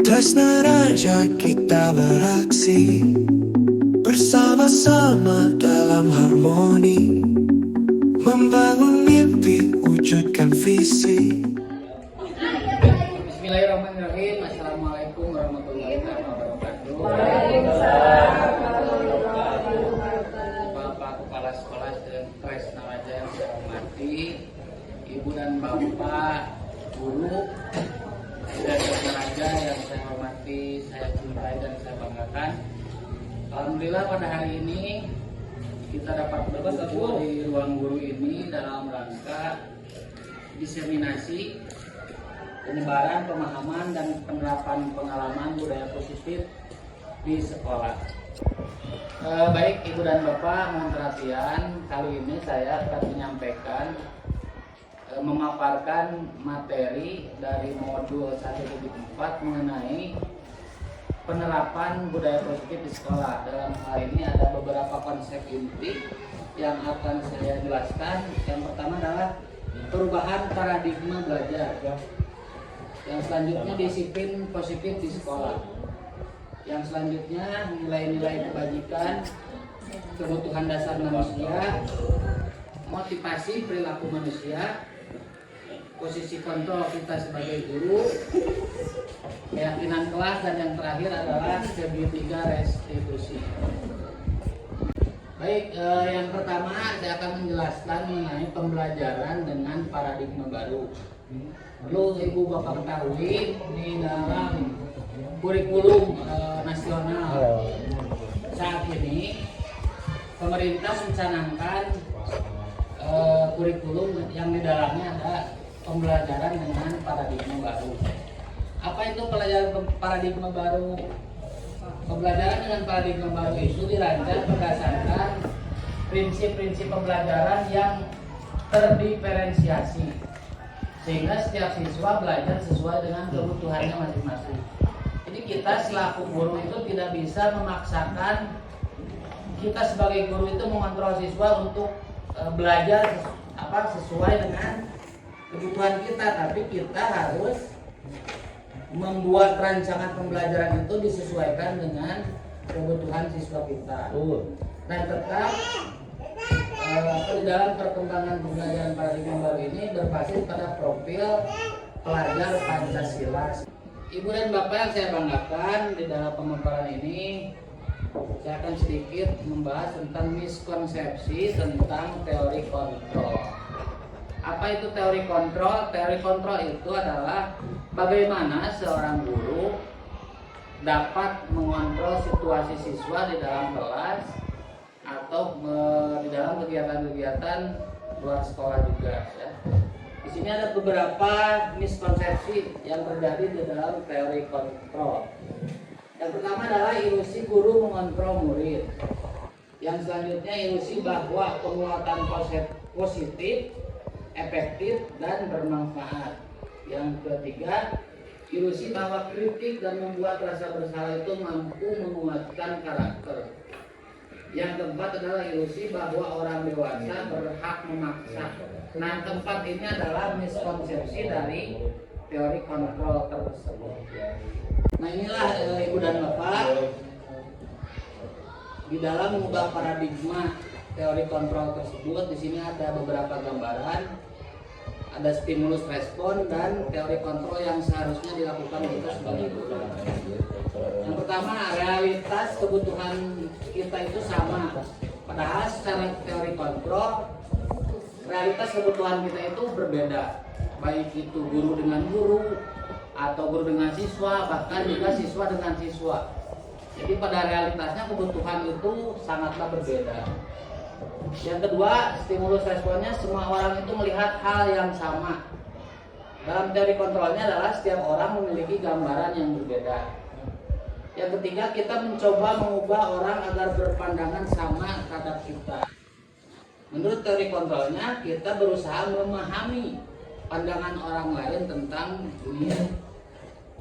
Tresna Raja kita beraksi bersama-sama dalam harmoni, membangun mimpi, wujudkan visi. Bismillahirrahmanirrahim. Assalamualaikum warahmatullahi wabarakatuh. Bapak Kepala Sekolah Tresna Raja yang saya hormati, Ibu dan Bapak Guru Tresna Raja yang saya hormati, saya cintai dan saya banggakan. Alhamdulillah pada hari ini kita dapat berkumpul di ruang guru ini dalam rangka diseminasi penyebaran pemahaman dan penerapan pengalaman budaya positif di sekolah. Baik Ibu dan Bapak, mohon perhatian. Kali ini saya akan menyampaikan memaparkan materi dari modul 1.4 mengenai penerapan budaya positif di sekolah. Dalam hal ini ada beberapa konsep inti yang akan saya jelaskan. Yang pertama adalah perubahan paradigma belajar. Yang selanjutnya disiplin positif di sekolah. Yang selanjutnya nilai-nilai kebajikan, kebutuhan dasar manusia, motivasi perilaku manusia, posisi kontrol kita sebagai guru, keyakinan kelas, dan yang terakhir adalah segitiga restitusi. Baik, yang pertama saya akan menjelaskan mengenai pembelajaran dengan paradigma baru. Perlu Ibu Bapak ketahui di dalam kurikulum nasional saat ini pemerintah mencanangkan kurikulum yang di dalamnya ada pembelajaran dengan paradigma baru. Apa itu pelajaran paradigma baru? Pembelajaran dengan paradigma baru itu dirancang berdasarkan prinsip-prinsip pembelajaran yang terdiferensiasi, sehingga setiap siswa belajar sesuai dengan kebutuhannya masing-masing. Jadi kita selaku guru itu tidak bisa memaksakan kita sebagai guru itu mengontrol siswa untuk belajar sesuai dengan kebutuhan kita, tapi kita harus membuat rancangan pembelajaran itu disesuaikan dengan kebutuhan siswa kita. Dan tetap di dalam perkembangan pembelajaran paradigma baru ini berbasis pada profil pelajar Pancasila. Ibu dan Bapak yang saya banggakan, di dalam pemaparan ini saya akan sedikit membahas tentang miskonsepsi tentang teori kontrol. Apa itu teori kontrol? Teori kontrol itu adalah bagaimana seorang guru dapat mengontrol situasi siswa di dalam kelas atau di dalam kegiatan-kegiatan luar sekolah juga. Ya. Di sini ada beberapa miskonsepsi yang terjadi di dalam teori kontrol. Yang pertama adalah ilusi guru mengontrol murid. Yang selanjutnya ilusi bahwa penguatan positif, efektif, dan bermanfaat. Yang ketiga, ilusi bahwa kritik dan membuat rasa bersalah itu mampu menguatkan karakter. Yang keempat adalah ilusi bahwa orang dewasa berhak memaksa. Nah, keempat ini adalah miskonsepsi dari teori kontrol tersebut. Nah, inilah Ibu dan Bapak, di dalam mengubah paradigma teori kontrol tersebut, di sini ada beberapa gambaran, ada stimulus respon dan teori kontrol yang seharusnya dilakukan kita sebagai guru. Yang pertama, realitas kebutuhan kita itu sama, padahal secara teori kontrol realitas kebutuhan kita itu berbeda, baik itu guru dengan guru atau guru dengan siswa, bahkan juga siswa dengan siswa. Jadi pada realitasnya kebutuhan itu sangatlah berbeda. Yang kedua, stimulus responnya semua orang itu melihat hal yang sama. Dalam teori kontrolnya adalah setiap orang memiliki gambaran yang berbeda. Yang ketiga, kita mencoba mengubah orang agar berpandangan sama terhadap kita. Menurut teori kontrolnya, kita berusaha memahami pandangan orang lain tentang dunia.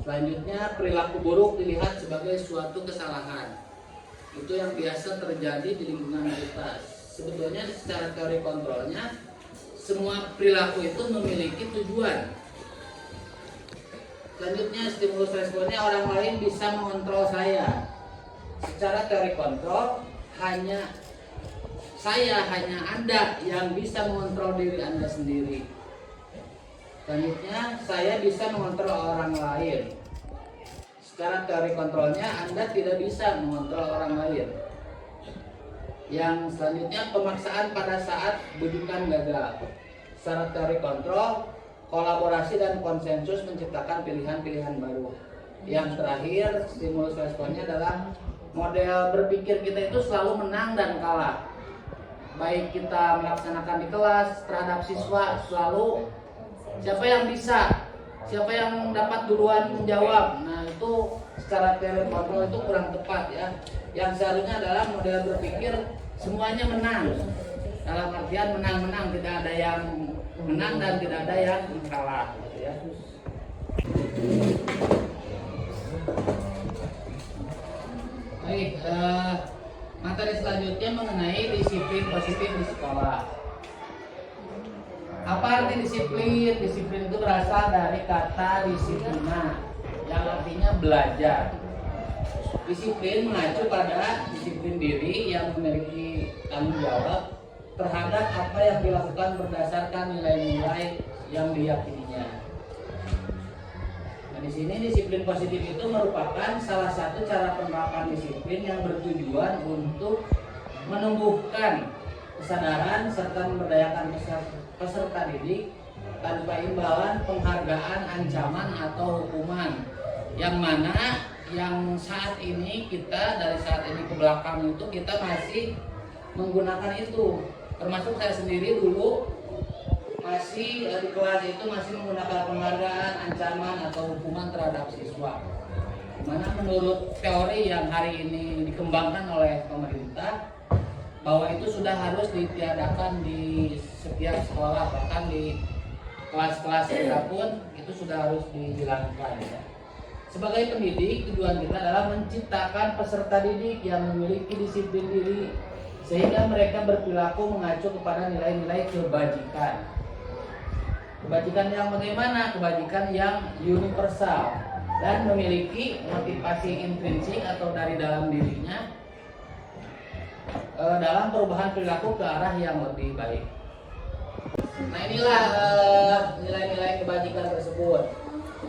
Selanjutnya, perilaku buruk dilihat sebagai suatu kesalahan. Itu yang biasa terjadi di lingkungan kita. Sebetulnya secara teori kontrolnya, semua perilaku itu memiliki tujuan. Selanjutnya stimulus responnya, orang lain bisa mengontrol saya. Secara teori kontrol, hanya Anda yang bisa mengontrol diri Anda sendiri. Selanjutnya, saya bisa mengontrol orang lain. Secara teori kontrolnya, Anda tidak bisa mengontrol orang lain. Yang selanjutnya, pemaksaan pada saat bujukan gagal. Secara teori kontrol, kolaborasi dan konsensus menciptakan pilihan-pilihan baru. Yang terakhir, stimulus responnya adalah model berpikir kita itu selalu menang dan kalah. Baik kita melaksanakan di kelas terhadap siswa, selalu siapa yang bisa, siapa yang dapat duluan menjawab. Nah, itu secara teori kontrol itu kurang tepat ya. Yang seharusnya adalah model berpikir semuanya menang. Dalam artian menang-menang, tidak ada yang menang dan tidak ada yang kalah gitu ya. Baik, materi selanjutnya mengenai disiplin positif di sekolah. Apa arti disiplin? Disiplin itu berasal dari kata disiplina, yang artinya belajar. Disiplin mengacu pada disiplin diri yang memiliki tanggung jawab terhadap apa yang dilakukan berdasarkan nilai-nilai yang diyakininya. Nah, di sini disiplin positif itu merupakan salah satu cara penerapan disiplin yang bertujuan untuk menumbuhkan kesadaran serta memberdayakan peserta didik tanpa imbalan, penghargaan, ancaman atau hukuman. Yang mana yang saat ini kita dari saat ini ke belakang itu kita masih menggunakan itu. Termasuk saya sendiri dulu masih di kelas itu masih menggunakan penghargaan, ancaman atau hukuman terhadap siswa. Dimana menurut teori yang hari ini dikembangkan oleh pemerintah bahwa itu sudah harus ditiadakan di setiap sekolah, bahkan di kelas-kelas kita pun itu sudah harus dihilangkan ya. Sebagai pendidik, tujuan kita adalah menciptakan peserta didik yang memiliki disiplin diri sehingga mereka berperilaku mengacu kepada nilai-nilai kebajikan. Kebajikan yang bagaimana? Kebajikan yang universal dan memiliki motivasi intrinsik atau dari dalam dirinya dalam perubahan perilaku ke arah yang lebih baik. Nah, inilah nilai-nilai kebajikan tersebut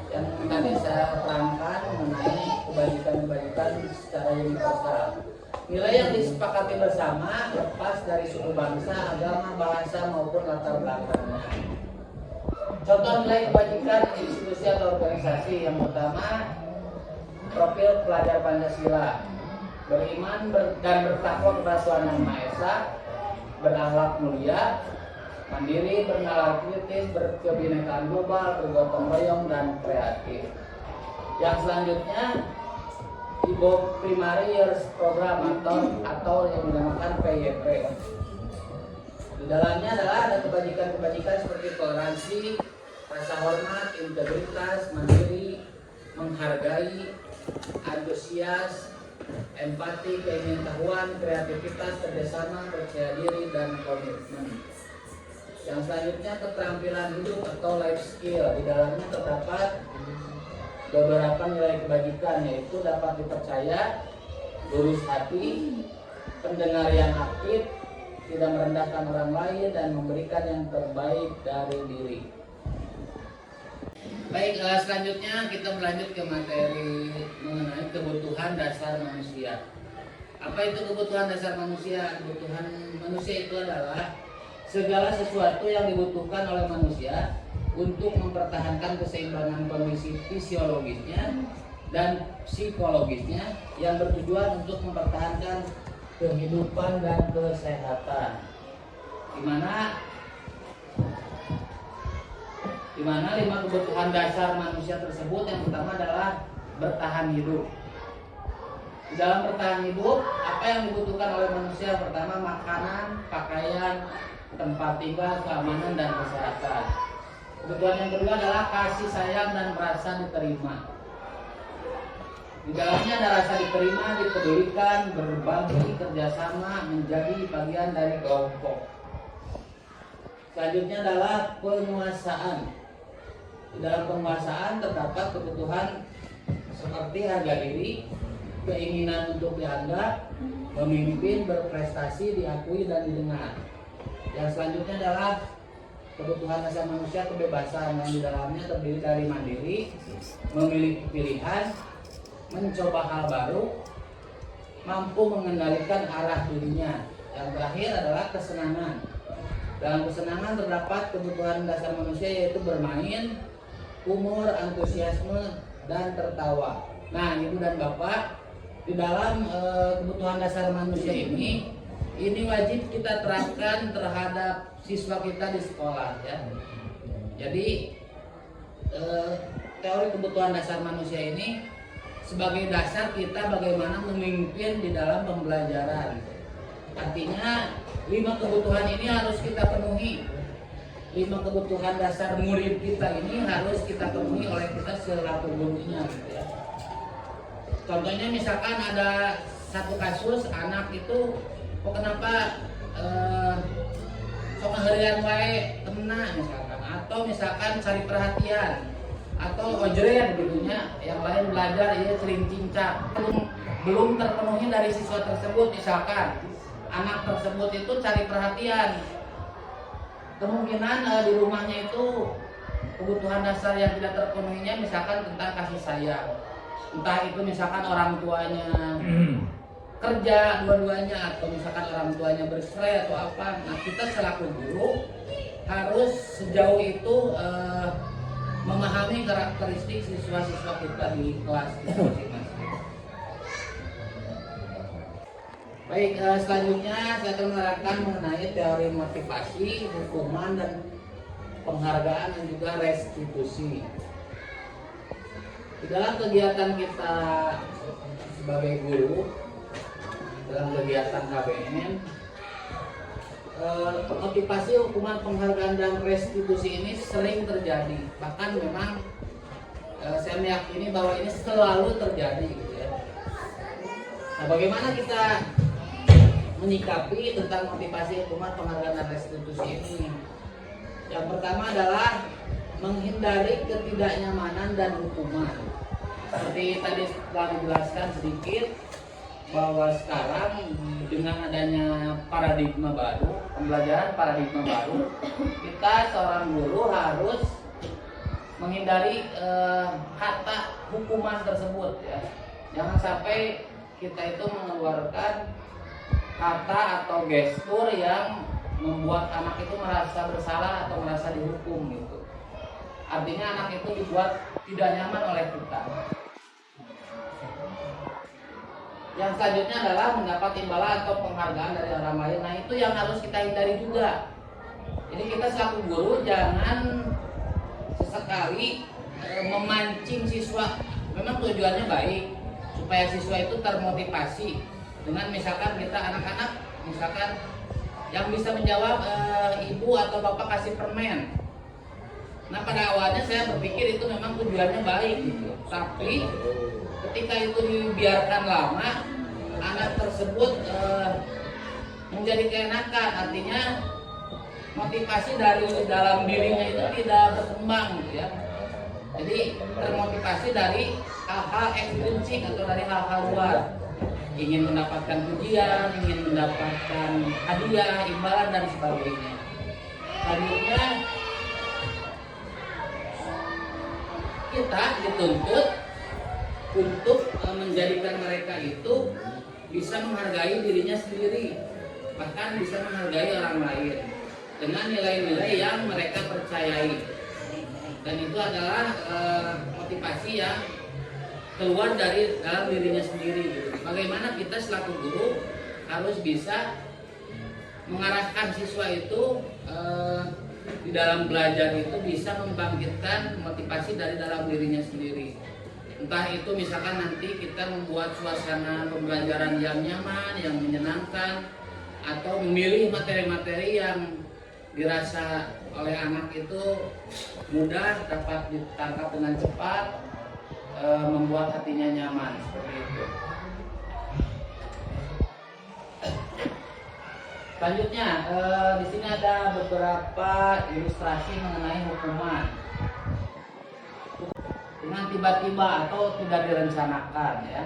yang tadi saya terangkan mengenai kebajikan-kebajikan secara universal. Nilai yang disepakati bersama lepas dari suku bangsa, agama, bahasa maupun latar belakangnya. Contoh nilai kebajikan institusi atau organisasi. Yang pertama, profil pelajar Pancasila, beriman dan bertakwa kepada Tuhan Yang Maha Esa, berakhlak mulia, mandiri, bernalar kritis, berkebinekaan global, bergotong royong dan kreatif. Yang selanjutnya, Ibo Primary Years Program atau yang dinamakan PYP. Di dalamnya adalah ada kebajikan-kebajikan seperti toleransi, rasa hormat, integritas, mandiri, menghargai, antusias, empati, keingintahuan, kreativitas, kerjasama, percaya diri, dan komitmen. Yang selanjutnya keterampilan hidup atau life skill. Di dalamnya terdapat beberapa nilai kebajikan, yaitu dapat dipercaya, lurus hati, pendengar yang aktif, tidak merendahkan orang lain, dan memberikan yang terbaik dari diri. Baik, selanjutnya kita berlanjut ke materi mengenai kebutuhan dasar manusia. Apa itu kebutuhan dasar manusia? Kebutuhan manusia itu adalah segala sesuatu yang dibutuhkan oleh manusia untuk mempertahankan keseimbangan kondisi fisiologisnya dan psikologisnya yang bertujuan untuk mempertahankan kehidupan dan kesehatan. Di mana 5 kebutuhan dasar manusia tersebut, yang pertama adalah bertahan hidup. Di dalam bertahan hidup, apa yang dibutuhkan oleh manusia? Pertama, makanan, pakaian, tempat tinggal, keamanan, dan kesehatan. Kebutuhan yang kedua adalah kasih sayang dan merasa diterima. Di dalamnya ada rasa diterima, dipedulikan, berbagi, kerjasama, menjadi bagian dari kelompok. Selanjutnya adalah penguasaan. Di dalam penguasaan terdapat kebutuhan seperti harga diri, keinginan untuk dianggap, memimpin, berprestasi, diakui dan didengar. Yang selanjutnya adalah kebutuhan dasar manusia, kebebasan yang di dalamnya terdiri dari mandiri, memiliki pilihan, mencoba hal baru, mampu mengendalikan arah dirinya. Yang terakhir adalah kesenangan. Dalam kesenangan terdapat kebutuhan dasar manusia yaitu bermain, humor, antusiasme, dan tertawa. Nah, Ibu dan Bapak, di dalam kebutuhan dasar manusia ini wajib kita terapkan terhadap siswa kita di sekolah ya. Jadi teori kebutuhan dasar manusia ini sebagai dasar kita bagaimana memimpin di dalam pembelajaran. Artinya 5 kebutuhan ini harus kita penuhi. 5 kebutuhan dasar murid kita ini harus kita penuhi oleh kita selaku gurunya gitu ya. Contohnya misalkan ada satu kasus anak itu kok kenapa sok ngeharian wae kena misalkan, atau misalkan cari perhatian atau ojren gitunya, yang lain belajar ya sering cincang, belum terpenuhi dari siswa tersebut. Misalkan anak tersebut itu cari perhatian, kemungkinan di rumahnya itu kebutuhan dasar yang tidak terpenuhinya misalkan tentang kasih sayang, entah itu misalkan orang tuanya kerja dua-duanya, atau misalkan orang tuanya bercerai atau apa. Nah, kita selaku guru harus sejauh itu memahami karakteristik siswa-siswa kita di kelas kita masing-masing. Baik, selanjutnya saya akan menerangkan mengenai teori motivasi, hukuman, dan penghargaan dan juga restitusi. Di dalam kegiatan kita sebagai guru, dalam kegiatan KBM, motivasi, hukuman, penghargaan, dan restitusi ini sering terjadi. Bahkan memang saya meyakini bahwa ini selalu terjadi gitu ya. Nah, bagaimana kita menyikapi tentang motivasi, hukuman, penghargaan, dan restitusi ini? Yang pertama adalah menghindari ketidaknyamanan dan hukuman. Seperti tadi telah dijelaskan sedikit bahwa sekarang dengan adanya paradigma baru, pembelajaran paradigma baru, kita seorang guru harus menghindari kata hukuman tersebut ya. Jangan sampai kita itu mengeluarkan kata atau gestur yang membuat anak itu merasa bersalah atau merasa dihukum gitu. Artinya anak itu dibuat tidak nyaman oleh kita. Yang selanjutnya adalah mendapat imbalan atau penghargaan dari orang lain. Nah, itu yang harus kita hindari juga. Jadi kita selaku guru jangan sesekali memancing siswa. Memang tujuannya baik supaya siswa itu termotivasi dengan misalkan kita anak-anak misalkan yang bisa menjawab ibu atau bapak kasih permen. Nah, pada awalnya saya berpikir itu memang tujuannya baik gitu. Tapi ketika itu dibiarkan lama, anak tersebut menjadi keenakan. Artinya motivasi dari dalam dirinya itu tidak berkembang gitu ya. Jadi termotivasi dari hal-hal ekstrinsik atau dari hal-hal luar. Ingin mendapatkan pujian, ingin mendapatkan hadiah, imbalan, dan sebagainya. Selanjutnya kita dituntut untuk menjadikan mereka itu bisa menghargai dirinya sendiri, bahkan bisa menghargai orang lain dengan nilai-nilai yang mereka percayai. Dan itu adalah motivasi yang keluar dari dalam dirinya sendiri gitu. Bagaimana kita selaku guru harus bisa mengarahkan siswa itu di dalam belajar itu bisa membangkitkan motivasi dari dalam dirinya sendiri. Entah itu misalkan nanti kita membuat suasana pembelajaran yang nyaman, yang menyenangkan, atau memilih materi-materi yang dirasa oleh anak itu mudah dapat ditangkap dengan cepat, membuat hatinya nyaman seperti itu. Selanjutnya di sini ada beberapa ilustrasi mengenai hukuman. dengan tiba-tiba atau tidak direncanakan ya.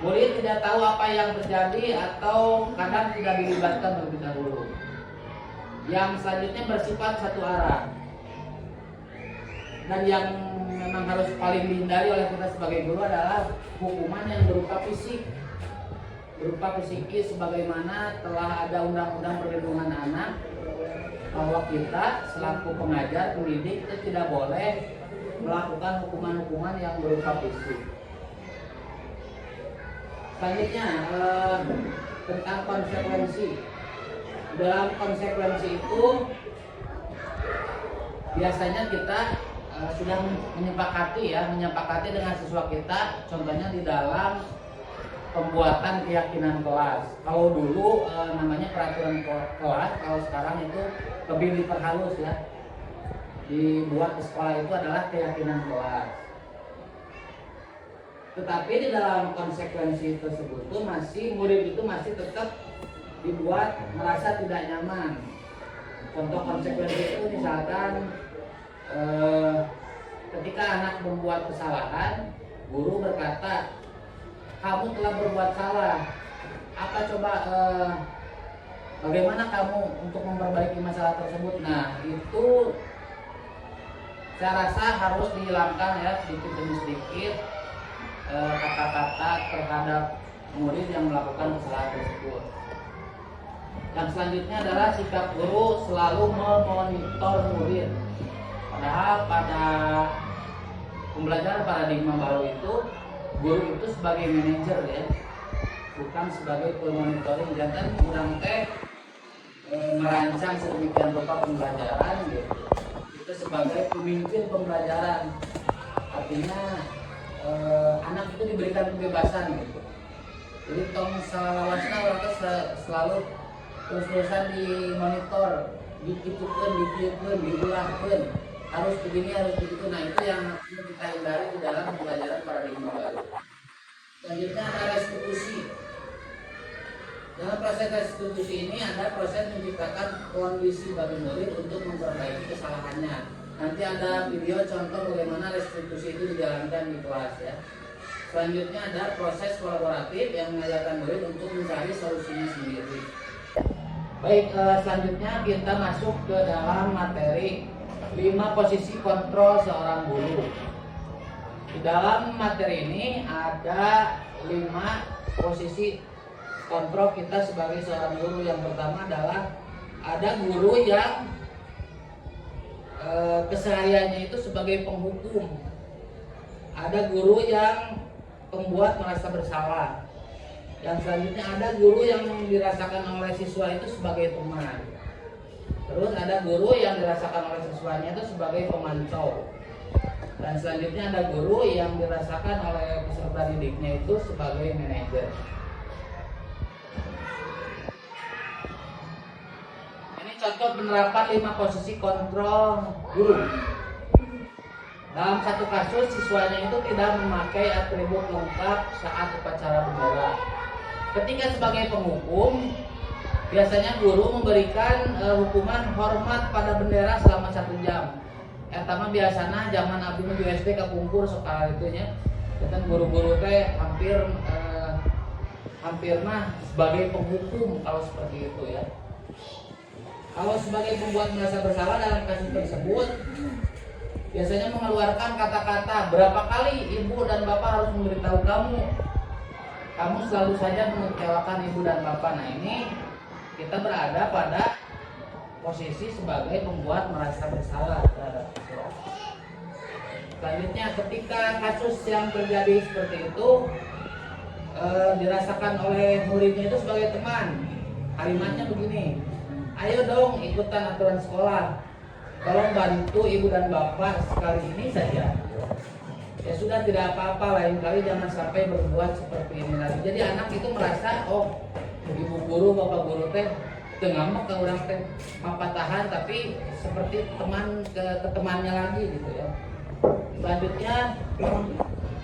Murid tidak tahu apa yang terjadi atau kadang tidak dilibatkan terlebih dahulu. Yang selanjutnya bersifat satu arah. Dan yang memang harus paling dihindari oleh kita sebagai guru adalah hukuman yang berupa fisik, berupa psikis, sebagaimana telah ada undang-undang perlindungan anak bahwa kita selaku pengajar, pendidik itu tidak boleh melakukan hukuman-hukuman yang berupa fisik. Selanjutnya tentang konsekuensi. Dalam konsekuensi itu biasanya kita sudah menyepakati dengan siswa kita, contohnya di dalam pembuatan keyakinan kelas. Kalau dulu namanya peraturan kelas, kalau sekarang itu lebih diperhalus ya. Dibuat di sekolah itu adalah keyakinan kelas. Tetapi di dalam konsekuensi tersebut tuh murid itu masih tetap dibuat merasa tidak nyaman. Contoh konsekuensi itu misalkan ketika anak membuat kesalahan, guru berkata, kamu telah berbuat salah. Apa coba bagaimana kamu untuk memperbaiki masalah tersebut? Nah, itu saya rasa harus dihilangkan ya sedikit demi sedikit kata-kata terhadap murid yang melakukan kesalahan tersebut. Yang selanjutnya adalah sikap guru selalu memonitor murid. Padahal pada pembelajaran paradigma baru itu guru itu sebagai manajer ya, bukan sebagai pemonitoring. Jangan kurang merancang sedemikian rupa pembelajaran gitu. Itu sebagai pemimpin pembelajaran. Artinya anak itu diberikan kebebasan gitu. Jadi tong salawasna orang itu selalu terus-terusan dimonitor, dikitukan, diulahkan, harus begini, harus begitu. Nah itu yang kita hindari di dalam pembelajaran paradigma baru. Selanjutnya ada restitusi. Dalam proses restitusi ini ada proses menciptakan kondisi bagi murid untuk memperbaiki kesalahannya. Nanti ada video contoh bagaimana restitusi itu dijalankan di kelas ya. Selanjutnya ada proses kolaboratif yang mengajarkan murid untuk mencari solusinya sendiri. Baik, selanjutnya kita masuk ke dalam materi 5 posisi kontrol seorang guru. Di dalam materi ini ada 5 posisi kontrol kita sebagai seorang guru. Yang pertama adalah ada guru yang kesehariannya itu sebagai penghukum. Ada guru yang pembuat merasa bersalah. Yang selanjutnya ada guru yang dirasakan oleh siswa itu sebagai teman. Terus ada guru yang dirasakan oleh siswanya itu sebagai pemantau. Dan selanjutnya ada guru yang dirasakan oleh peserta didiknya itu sebagai manajer. Ini contoh penerapan 5 posisi kontrol guru. Dalam satu kasus siswanya itu tidak memakai atribut lengkap saat upacara bendera. Ketika sebagai penghukum, biasanya guru memberikan hukuman hormat pada bendera selama 1 jam. Pertama biasanya zaman abdi menuju SD kapungkur sekali itunya. Dan guru-guru teh hampir mah sebagai penghukum kalau seperti itu ya. Kalau sebagai pembuat merasa bersalah dalam kasus tersebut, biasanya mengeluarkan kata-kata, berapa kali ibu dan bapak harus memberitahu kamu selalu saja mengecewakan ibu dan bapak. Nah ini kita berada pada posisi sebagai pembuat merasa bersalah terhadap siswa. Selanjutnya ketika kasus yang terjadi seperti itu dirasakan oleh muridnya itu sebagai teman, kalimatnya begini, ayo dong ikutan aturan sekolah, tolong bantu ibu dan bapak sekali ini saja. Ya sudah, tidak apa-apa, lain kali jangan sampai berbuat seperti ini lagi. Jadi anak itu merasa, oh ibu guru, bapak guru teh ngambek ke orang teh apa tahan, tapi seperti teman ke temannya lagi gitu ya. Selanjutnya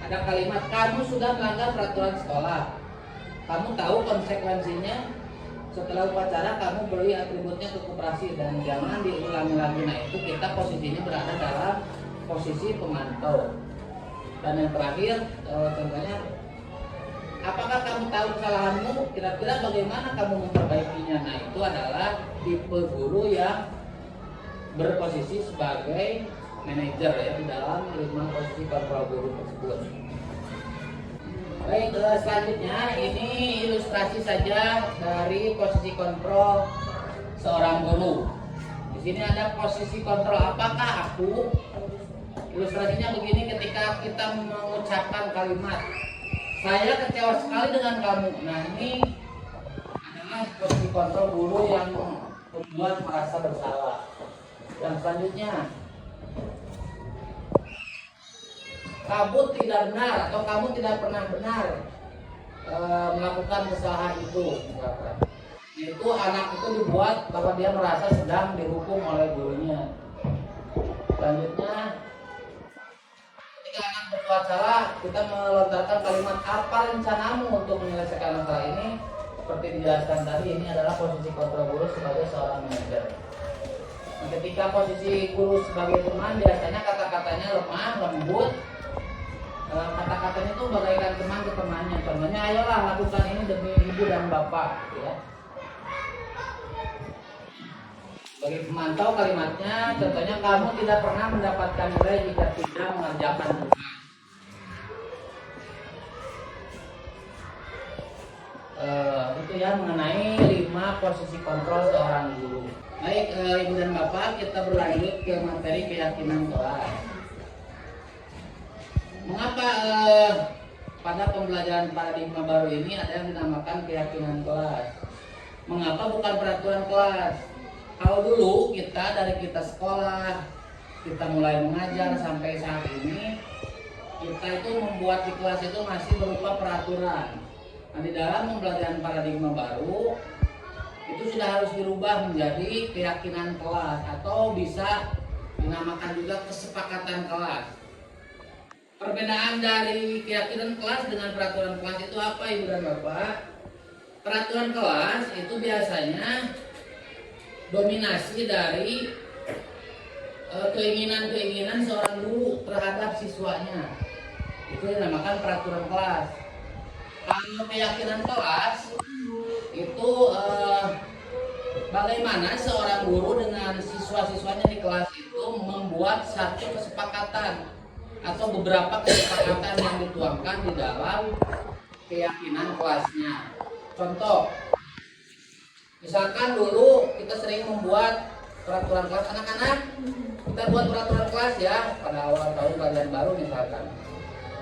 ada kalimat, kamu sudah melanggar peraturan sekolah, kamu tahu konsekuensinya. Setelah upacara kamu beli atributnya ke koperasi dan jangan diulangi lagi. Nah itu kita posisinya berada dalam posisi pemantau. Dan yang terakhir, contohnya, apakah kamu tahu kesalahanmu? Kira-kira bagaimana kamu memperbaikinya? Nah, itu adalah tipe guru yang berposisi sebagai manajer ya di dalam 5 posisi kontrol guru tersebut. Baik, selanjutnya ini ilustrasi saja dari posisi kontrol seorang guru. Di sini ada posisi kontrol apakah aku. Ilustrasinya begini, ketika kita mengucapkan kalimat saya kecewa sekali dengan kamu. Nah, ini adalah posisi kontrol guru yang membuat merasa bersalah. Yang selanjutnya, kamu tidak benar atau kamu tidak pernah benar melakukan kesalahan itu. Itu anak itu dibuat bahwa dia merasa sedang dihukum oleh gurunya. Selanjutnya, ketika anak berbuat salah, kita melontarkan kalimat apa rencanamu untuk menyelesaikan masalah ini. Seperti dijelaskan tadi, ini adalah posisi kontrol guru sebagai seorang manajer. Nah, ketika posisi guru sebagai teman, biasanya kata-katanya lemah, lembut. Kata-katanya itu bagaikan teman ke temannya. Contohnya, ayolah lakukan ini demi ibu dan bapak, gitu ya. Bagi pemantau kalimatnya, contohnya kamu tidak pernah mendapatkan nilai jika tidak mengerjakan tugas. Itu ya mengenai 5 posisi kontrol seorang guru. Baik, ibu dan bapak, kita berlanjut ke materi keyakinan kelas. Mengapa pada pembelajaran paradigma baru ini ada yang dinamakan keyakinan kelas? Mengapa bukan peraturan kelas? Kalau dulu dari kita sekolah, kita mulai mengajar sampai saat ini, kita itu membuat di kelas itu masih berupa peraturan. Nah, di dalam pembelajaran paradigma baru, itu sudah harus dirubah menjadi keyakinan kelas atau bisa dinamakan juga kesepakatan kelas. Perbedaan dari keyakinan kelas dengan peraturan kelas itu apa, ibu dan bapak? Peraturan kelas itu biasanya dominasi dari keinginan-keinginan seorang guru terhadap siswanya. Itu dinamakan peraturan kelas. Kalau keyakinan kelas itu bagaimana seorang guru dengan siswa-siswanya di kelas itu membuat satu kesepakatan atau beberapa kesepakatan yang dituangkan di dalam keyakinan kelasnya. Contoh, misalkan dulu kita sering membuat peraturan kelas anak-anak, kita buat peraturan kelas ya pada awal tahun pelajaran baru misalkan.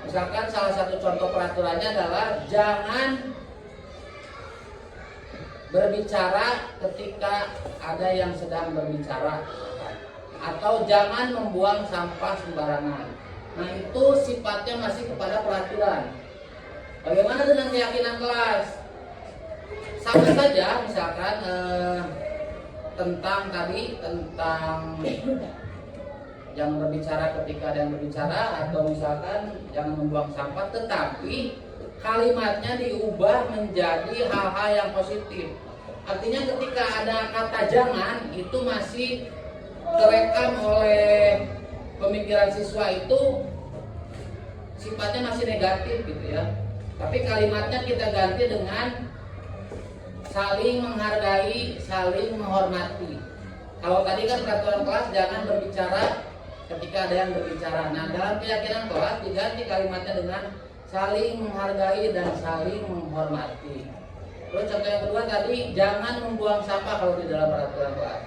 Misalkan salah satu contoh peraturannya adalah jangan berbicara ketika ada yang sedang berbicara atau jangan membuang sampah sembarangan. Nah, itu sifatnya masih kepada peraturan. Bagaimana dengan keyakinan kelas? Sama saja misalkan tentang jangan berbicara ketika ada yang berbicara atau misalkan jangan membuang sampah, tetapi kalimatnya diubah menjadi hal-hal yang positif. Artinya ketika ada kata jangan itu masih terekam oleh pemikiran siswa itu sifatnya masih negatif gitu ya. Tapi kalimatnya kita ganti dengan saling menghargai, saling menghormati. Kalau tadi kan peraturan kelas jangan berbicara ketika ada yang berbicara. Nah, dalam keyakinan kelas diganti kalimatnya dengan saling menghargai dan saling menghormati. Terus contoh yang kedua tadi jangan membuang sampah kalau di dalam peraturan kelas.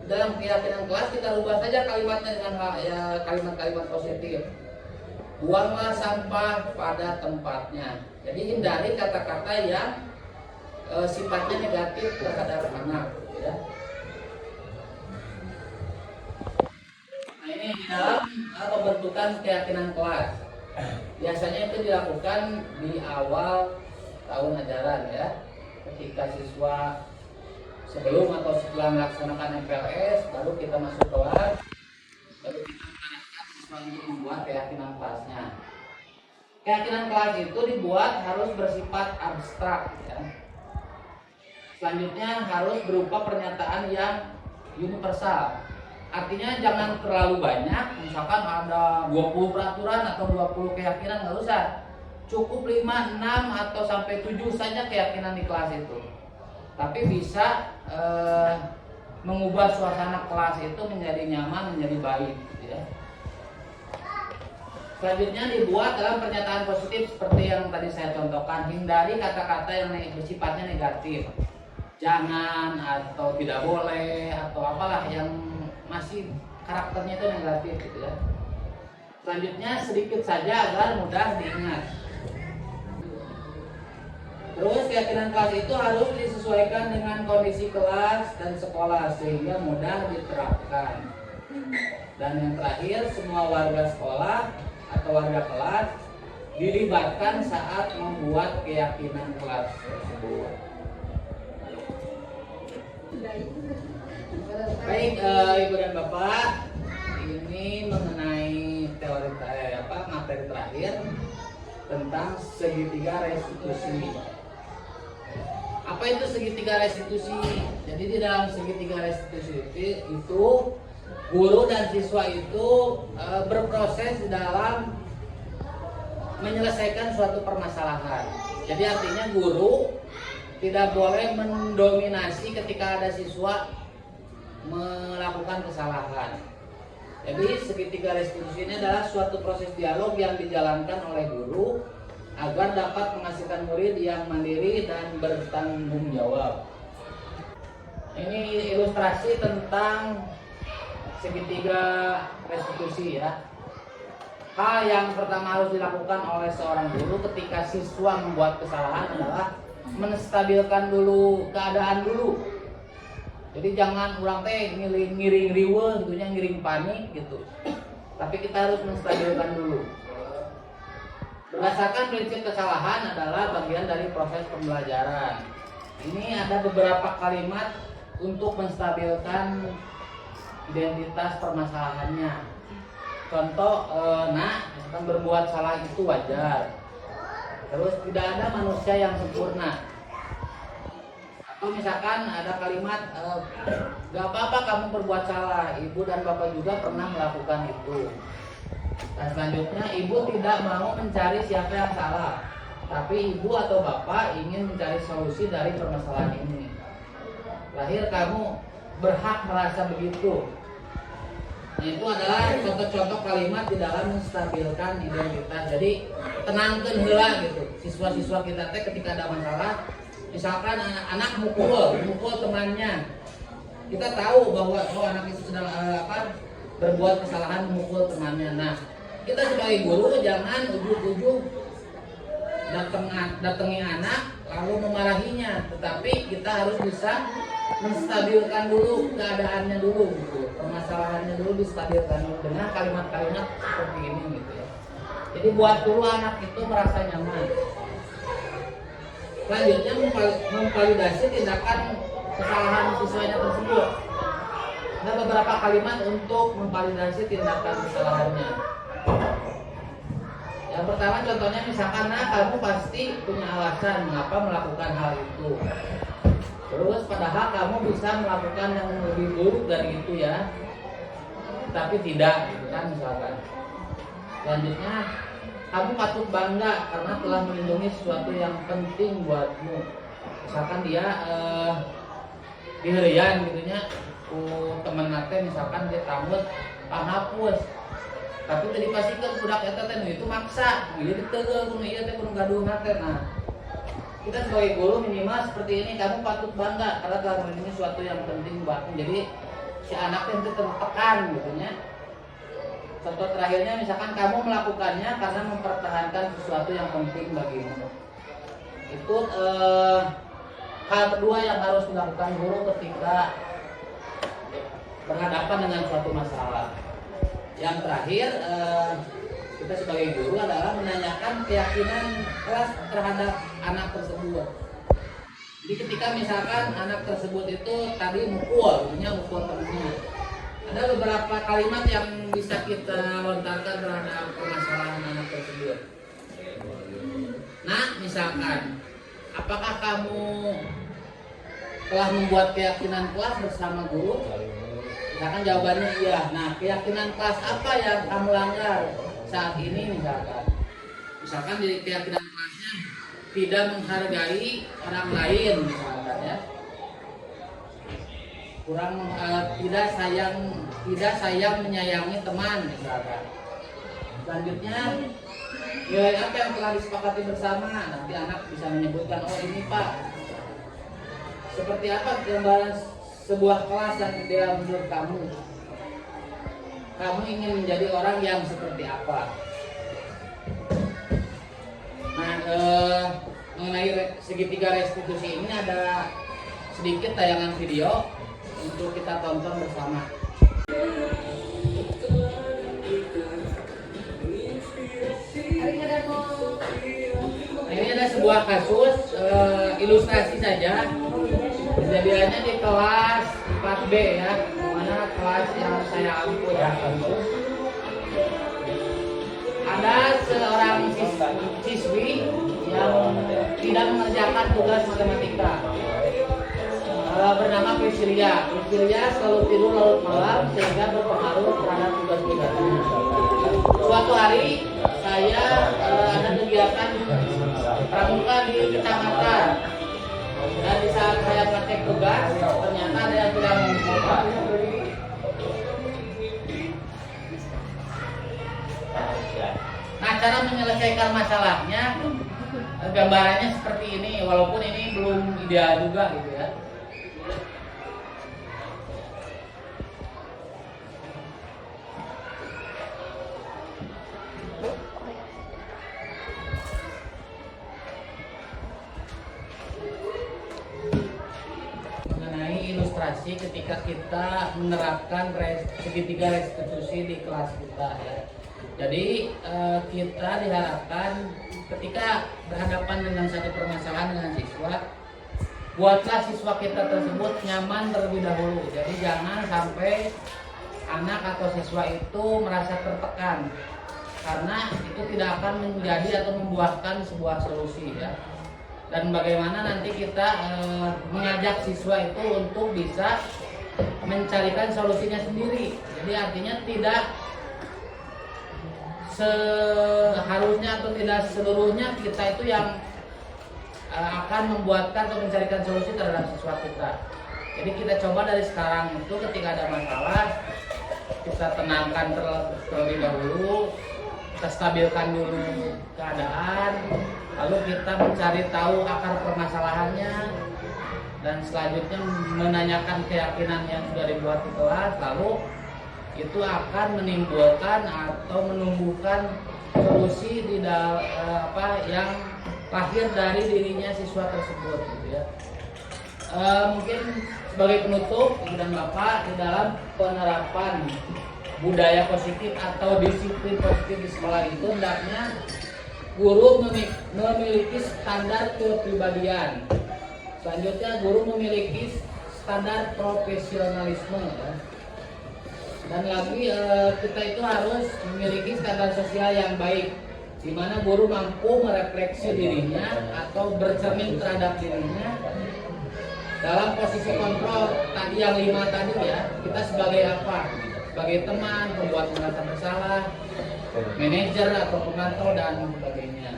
Dalam keyakinan kelas kita rubah saja kalimatnya dengan kalimat-kalimat positif. Buanglah sampah pada tempatnya. Jadi hindari kata-kata yang sifatnya negatif terhadap anak, ya. Nah, ini di dalam pembentukan keyakinan kelas. Biasanya itu dilakukan di awal tahun ajaran ya. Ketika siswa sebelum atau setelah melaksanakan MPLS, baru kita masuk kelas, baru kita mengarahkan siswa untuk membuat keyakinan kelasnya. Keyakinan kelas itu dibuat harus bersifat abstrak ya. Selanjutnya harus berupa pernyataan yang universal. Artinya jangan terlalu banyak, misalkan ada 20 peraturan atau 20 keyakinan, nggak usah. Cukup 5, 6 atau sampai 7 saja keyakinan di kelas itu. Tapi bisa mengubah suasana kelas itu menjadi nyaman, menjadi baik gitu ya. Selanjutnya dibuat dalam pernyataan positif seperti yang tadi saya contohkan. Hindari kata-kata yang bersifatnya negatif. Jangan atau tidak boleh atau apalah yang masih karakternya itu negatif gitu ya. Selanjutnya sedikit saja agar mudah diingat. Terus keyakinan kelas itu harus disesuaikan dengan kondisi kelas dan sekolah sehingga mudah diterapkan. Dan yang terakhir, semua warga sekolah atau warga kelas dilibatkan saat membuat keyakinan kelas tersebut. Baik, Ibu dan Bapak, ini mengenai materi terakhir tentang segitiga restitusi. Apa itu segitiga restitusi? Jadi di dalam segitiga restitusi itu guru dan siswa itu berproses dalam menyelesaikan suatu permasalahan. Jadi artinya guru tidak boleh mendominasi ketika ada siswa melakukan kesalahan. Jadi segitiga restitusi ini adalah suatu proses dialog yang dijalankan oleh guru agar dapat menghasilkan murid yang mandiri dan bertanggung jawab. Ini ilustrasi tentang segitiga restitusi ya. Hal yang pertama harus dilakukan oleh seorang guru ketika siswa membuat kesalahan adalah menstabilkan dulu keadaan dulu. Jadi jangan ulang teh ngiring riwe gitunya, ngiring panik gitu. Tapi kita harus menstabilkan dulu. Berdasarkan prinsip kesalahan adalah bagian dari proses pembelajaran. Ini ada beberapa kalimat untuk menstabilkan identitas permasalahannya. Contoh, misalkan berbuat salah itu wajar. Terus tidak ada manusia yang sempurna. Atau misalkan ada kalimat, gak apa-apa kamu berbuat salah, ibu dan bapak juga pernah melakukan itu. Dan selanjutnya, ibu tidak mau mencari siapa yang salah, tapi ibu atau bapak ingin mencari solusi dari permasalahan ini. Lahir kamu berhak merasa begitu. Nah, itu adalah contoh-contoh kalimat di dalam menstabilkan identitas. Jadi tenangkan heula gitu. Siswa-siswa kita teh ketika ada masalah, misalkan anak mukul temannya, kita tahu bahwa anak itu sedang berbuat kesalahan memukul temannya. Nah, kita sebagai guru jangan ujug-ujug datangi anak lalu memarahinya, tetapi kita harus bisa menstabilkan dulu keadaannya dulu gitu. Permasalahannya dulu distabilkan dulu dengan kalimat-kalimat seperti ini gitu ya. Jadi buat dulu anak itu merasa nyaman. Selanjutnya memvalidasi tindakan kesalahan siswanya tersebut. Ada beberapa kalimat untuk memvalidasi tindakan kesalahannya. Yang pertama contohnya misalkan, kamu pasti punya alasan mengapa melakukan hal itu. Terus padahal kamu bisa melakukan yang lebih buruk dari itu ya, tapi tidak gitu kan misalkan. Selanjutnya, kamu patut bangga karena telah melindungi sesuatu yang penting buatmu. Misalkan dia diherian gitunya, teman nate misalkan dia tamut panghapus. Tapi tadi pasti kan budak eta teh itu maksa, ieu diteugel kudu ieu teh kudu gaduh nate. Nah, kita sebagai guru minimal seperti ini, kamu patut bangga karena telah melindungi sesuatu yang penting buatmu. Jadi si anak itu tertekan gitunya. Contoh terakhirnya misalkan kamu melakukannya karena mempertahankan sesuatu yang penting bagimu. Itu hal kedua yang harus dilakukan guru ketika berhadapan dengan suatu masalah. Yang terakhir, kita sebagai guru adalah menanyakan keyakinan kelas terhadap anak tersebut. Jadi ketika misalkan anak tersebut itu tadi mukul temannya, ada beberapa kalimat yang bisa kita lontarkan terhadap permasalahan anak tersebut. Nah, misalkan, apakah kamu telah membuat keyakinan kelas bersama guru? Misalkan jawabannya iya. Nah, keyakinan kelas apa yang kamu langgar saat ini misalkan? Misalkan di keyakinan kelasnya tidak menghargai orang lain misalkan ya. Tidak sayang menyayangi teman misalkan. Selanjutnya nilai apa yang telah disepakati bersama? Nanti anak bisa menyebutkan, oh ini Pak. Seperti apa gambaran sebuah kelas yang ideal menurut kamu? Kamu ingin menjadi orang yang seperti apa? Nah, mengenai segitiga restitusi ini ada sedikit tayangan video untuk kita tonton bersama. Nah, ini ada sebuah kasus ilustrasi saja. Kejadiannya di kelas 4B ya, mana kelas yang saya ampu ya. Ada seorang siswi yang tidak mengerjakan tugas matematika. Bernama Priscilia. Priscilia selalu tidur larut malam sehingga berpengaruh terhadap tugas-tugasnya. Suatu hari saya ada kegiatan pramuka di kecamatan. Dan di saat saya ngecek tugas, ternyata ada yang tidak mengumpulkan. Nah, cara menyelesaikan masalahnya, gambarannya seperti ini, walaupun ini belum ideal juga gitu ya. Ilustrasi ketika kita menerapkan segitiga restitusi di kelas kita ya. Jadi kita diharapkan ketika berhadapan dengan satu permasalahan dengan siswa, buatlah siswa kita tersebut nyaman terlebih dahulu. Jadi jangan sampai anak atau siswa itu merasa tertekan, karena itu tidak akan menjadi atau membuahkan sebuah solusi ya. Dan bagaimana nanti kita mengajak siswa itu untuk bisa mencarikan solusinya sendiri. Jadi artinya tidak seharusnya atau tidak seluruhnya kita itu yang akan membuatkan atau mencarikan solusi terhadap siswa kita. Jadi kita coba dari sekarang itu ketika ada masalah kita tenangkan terlebih dahulu, kita stabilkan dulu keadaan, lalu kita mencari tahu akar permasalahannya, dan selanjutnya menanyakan keyakinan yang sudah dibuat di kelas, lalu itu akan menimbulkan atau menumbuhkan solusi di yang lahir dari dirinya siswa tersebut gitu ya. Mungkin sebagai penutup Ibu dan Bapak, di dalam penerapan budaya positif atau disiplin positif di sekolah itu hendaknya guru memiliki standar kepribadian. Selanjutnya guru memiliki standar profesionalisme ya. Dan lagi kita itu harus memiliki standar sosial yang baik, di mana guru mampu merefleksi dirinya atau bercermin terhadap dirinya dalam posisi kontrol tadi yang 5 tadi ya. Kita sebagai apa? Sebagai teman, pembuat merasa bersalah, manajer atau pemantau dan sebagainya.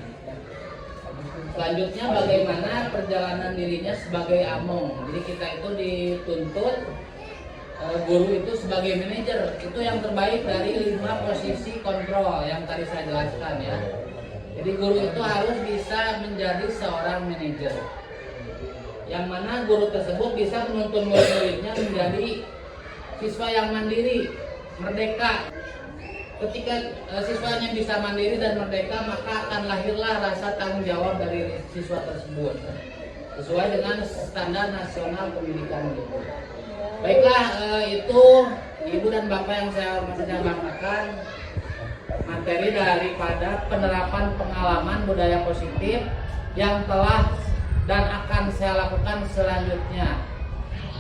Selanjutnya bagaimana perjalanan dirinya sebagai among. Jadi kita itu dituntut guru itu sebagai manajer itu yang terbaik dari 5 posisi kontrol yang tadi saya jelaskan ya. Jadi guru itu harus bisa menjadi seorang manajer, yang mana guru tersebut bisa menuntun murid-muridnya menjadi siswa yang mandiri, merdeka. Ketika siswanya bisa mandiri dan merdeka, maka akan lahirlah rasa tanggung jawab dari siswa tersebut sesuai dengan standar nasional pendidikan gitu. Baiklah, itu Ibu dan Bapak yang saya banggakan materi daripada penerapan pengalaman budaya positif yang telah dan akan saya lakukan selanjutnya.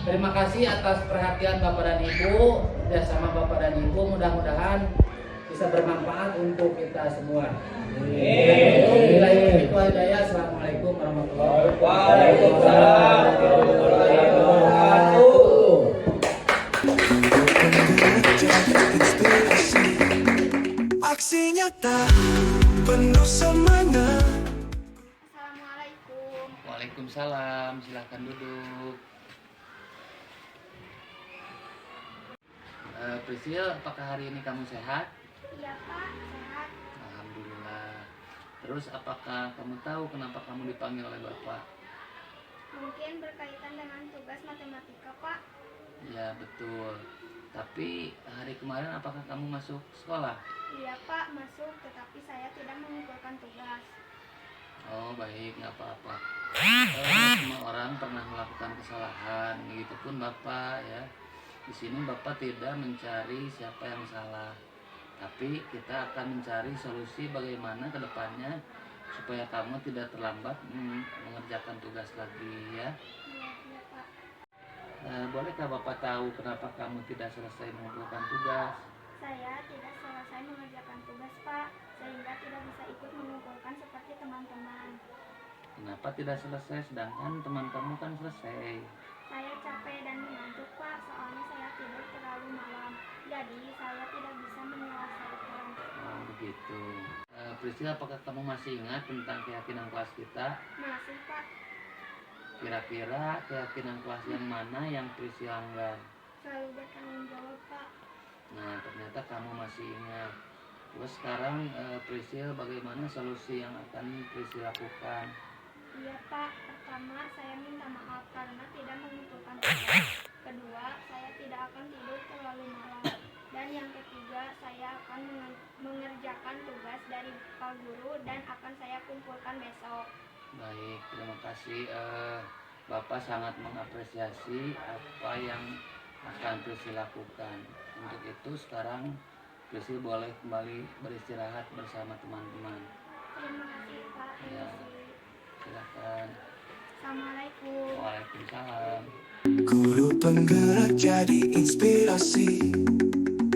Terima kasih atas perhatian Bapak dan Ibu, kerjasama Bapak dan Ibu, mudah-mudahan bisa bermanfaat untuk kita semua. Assalamualaikum warahmatullahi wabarakatuh. jadi inspirasi. Aksi nyata penuh semangat. Assalamualaikum. Waalaikumsalam, silahkan duduk. Prisil, apakah hari ini kamu sehat? Iya Pak, sehat. Alhamdulillah. Terus apakah kamu tahu kenapa kamu dipanggil oleh Bapak? Mungkin berkaitan dengan tugas matematika Pak. Ya betul. Tapi hari kemarin apakah kamu masuk sekolah? Iya Pak, masuk, tetapi saya tidak mengumpulkan tugas. Oh baik, nggak apa-apa. Semua orang pernah melakukan kesalahan, begitupun Bapak ya. Di sini Bapak tidak mencari siapa yang salah, tapi kita akan mencari solusi bagaimana ke depannya supaya kamu tidak terlambat mengerjakan tugas lagi ya. Iya Pak. Bolehkah Bapak tahu kenapa kamu tidak selesai mengumpulkan tugas? Saya tidak selesai mengerjakan tugas Pak, sehingga tidak bisa ikut mengumpulkan seperti teman-teman. Kenapa tidak selesai sedangkan teman kamu kan selesai? Saya capek dan mengantuk Pak, soalnya saya tidur terlalu malam. Jadi saya tidak bisa menyelesaikan. Oh begitu. Priscil, apakah kamu masih ingat tentang keyakinan kelas kita? Masih Pak, Kira-kira keyakinan kelas yang mana yang Priscil langgar? selalu bertanggung jawab Pak. Nah ternyata kamu masih ingat. Terus sekarang Priscil, bagaimana solusi yang akan Priscil lakukan? Iya Pak, pertama saya minta maaf karena tidak mengumpulkan tugas. Kedua, saya tidak akan tidur terlalu malam. Dan yang ketiga, saya akan mengerjakan tugas dari Pak Guru dan akan saya kumpulkan besok. Baik, terima kasih. Bapak sangat mengapresiasi apa yang akan Priscil lakukan. Untuk itu sekarang Priscil boleh kembali beristirahat bersama teman-teman. Terima kasih Pak. Ya. Silakan. Assalamualaikum. Waalaikumsalam. Guru penggerak jadi inspirasi.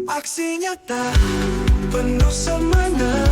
Aksi nyata penuh semangat.